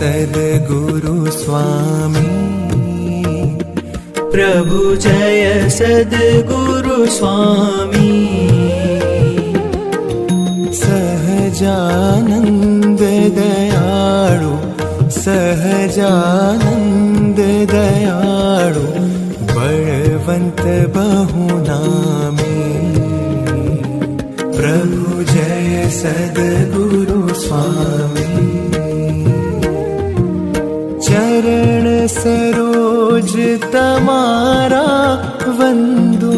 सद्गुरु स्वामी प्रभु जय सद्गुरु स्वामी सहजानंद दयाळु सहजानंद दयाळु बलवंत बहुनामी प्रभु जय सद्गुरु स्वामी चरण सरोज तमारा वंदू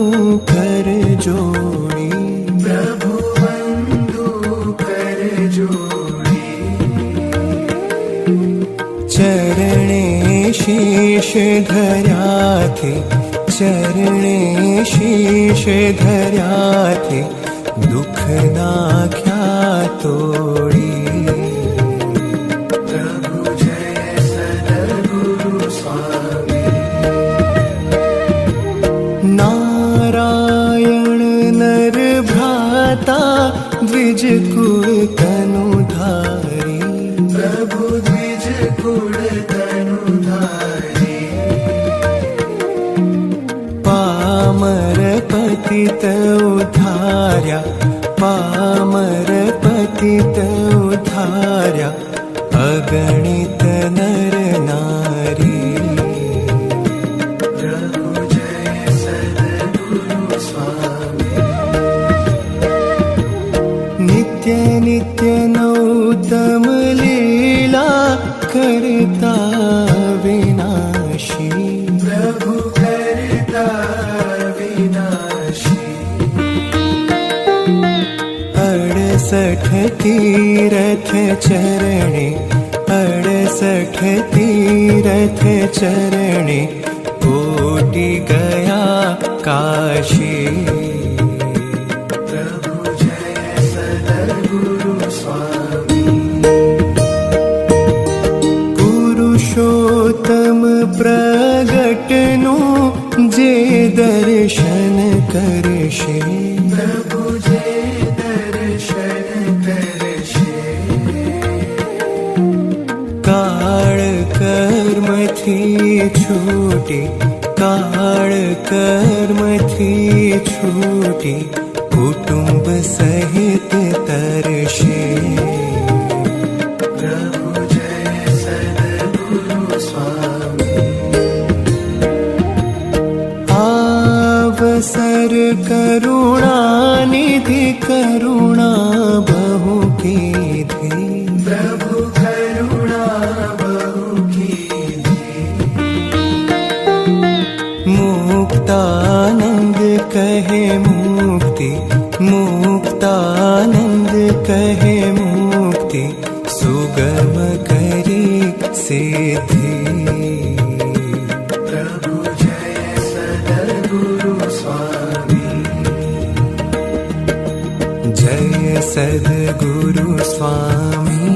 कर जोड़ी प्रभु वंदू कर जोड़ी चरणे शीश धर्या थे चरणे शीश धर्या थे दुख नाख्या तोड़ी द्विज कुल तनुधारी प्रभु द्विज कुल तनुधारी पामर पतित उद्धार्या पामर पतित उद्धार्या अगणित नर नारी प्रभु जय सद्गुरु स्वामी नित्य नित्य नौतम लीला करता विनाशी प्रभु करता विनाशी 68 तीरथ चरणे 68 तीरथ चरणे कोटि गया काशी पुरुषोत्तम प्रगटनु जे दर्शन करशे प्रभु जे दर्शन करशे काळ कर्म थी छूटी काळ कर्म थी छूटी कुटुंब सहित तरशे अवसर करुणा निधि करुणा बहु कीधी प्रभु करुणा बहु कीधी मुक्तानंद कहे मुक्ति मुक्तानंद कहे मुक्ति सुगम करी सिद्धि सद्गुरु स्वामी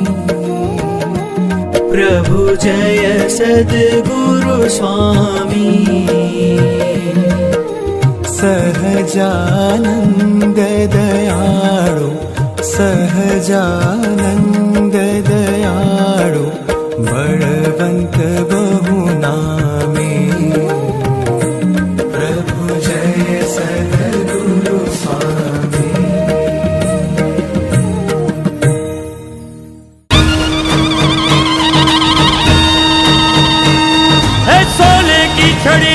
प्रभु जय सद्गुरु स्वामी सहजानंद दयाळु सहजानंद दयाळु बलवंत बहुनामी प्रभु जय सद्गुरु स्वामी छड़ी